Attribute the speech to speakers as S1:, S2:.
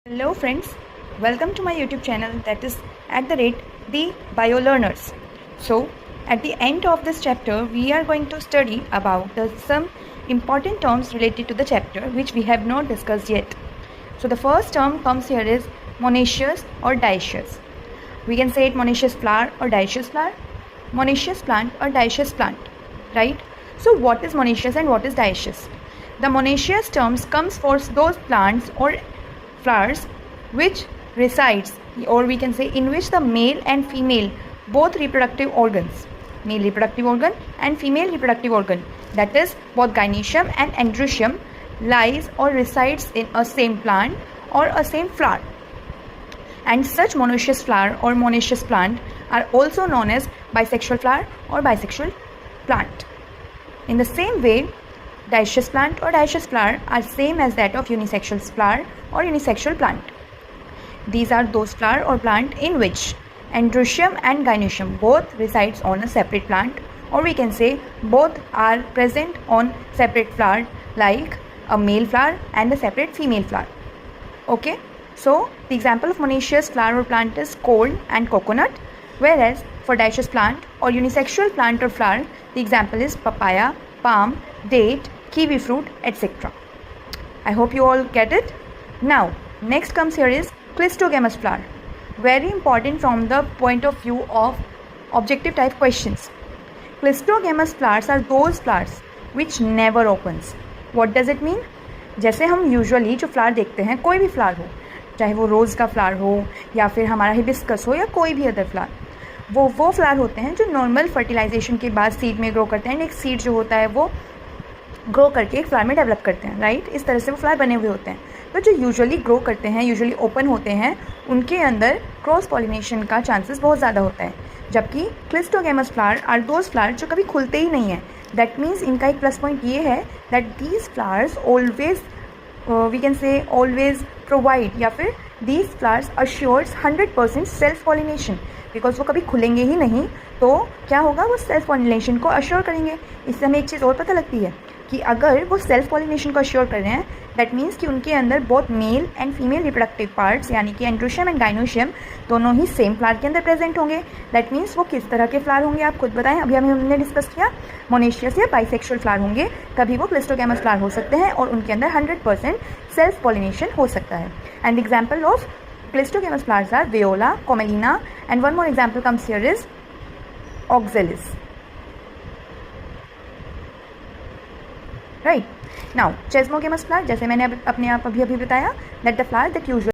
S1: Hello friends, welcome to my YouTube channel that is at the rate the Bio Learners. So at the end of this chapter we are going to study about some important terms related to the chapter which we have not discussed yet. So the first term comes here is monoecious or dioecious. We can say it monoecious flower or dioecious flower, monoecious plant or dioecious plant, right? So what is monoecious and what is dioecious? The monoecious terms comes for those plants or flowers which resides, or we can say in which the male and female both reproductive organs, male reproductive organ and female reproductive organ, that is both gynoecium and androecium, lies or resides in a same plant or a same flower. And such monoecious flower or monoecious plant are also known as bisexual flower or bisexual plant. In the same way, dioecious plant or dioecious flower are same as that of unisexual flower or unisexual plant. These are those flower or plant in which androecium and gynoecium both resides on a separate plant, or we can say both are present on separate flower, like a male flower and a separate female flower. Okay, so the example of monoecious flower or plant is corn and coconut, whereas for dioecious plant or unisexual plant or flower the example is papaya, palm, date, kiwi fruit, etc. I hope you all get it. Now next comes here is cleistogamous flower. Very important from the point of view of objective type questions. Cleistogamous flowers are those flowers which never opens. What does it mean? जैसे हम usually जो flower देखते हैं, कोई भी flower हो, चाहे वो रोज़ का फ्लावर हो या फिर हमारा हिबिस्कस हो या कोई भी अदर फ्लावर, वो फ्लावर होते हैं जो नॉर्मल फर्टिलाइजेशन के बाद सीड में ग्रो करते हैं एंड एक सीड जो होता है वो ग्रो करके एक फ्लावर में डेवलप करते हैं, राइट? इस तरह से वो फ्लावर बने हुए होते हैं. तो जो यूजुअली ग्रो करते हैं, यूजुअली ओपन होते हैं, उनके अंदर क्रॉस पॉलिनेशन का चांसेस बहुत ज़्यादा होता है. जबकि cleistogamous flower are those flower जो कभी खुलते ही नहीं हैं. दैट मीन्स इनका एक प्लस पॉइंट ये है that these flowers always we can say always provide, या फिर these flowers assures 100% self pollination, because वो कभी खुलेंगे ही नहीं. तो क्या होगा, वो सेल्फ पॉलिनेशन को अश्योर करेंगे. इससे हमें एक चीज़ और पता लगती है कि अगर वो सेल्फ पॉलिनेशन को अश्योर कर रहे हैं, दैट मीन्स कि उनके अंदर both male and female reproductive parts यानी कि एंड्रोशियम एंड गाइनोशियम दोनों ही सेम फ्लावर के अंदर प्रेजेंट होंगे. दैट मीन्स वो किस तरह के फ्लावर होंगे आप खुद बताएं. अभी हमने डिस्कस किया मोनोecious या बाइसेक्सुअल फ्लावर होंगे, तभी वो क्लिस्टोगेमस फ्लावर हो सकते हैं और उनके अंदर 100% सेल्फ पॉलिनेशन हो सकता है. And example of cleistogamous flowers are viola, commelina, and one more example comes here is oxalis. Right now chasmogamous flower, जैसे मैंने अपने आप अभी बताया, that the flower that usually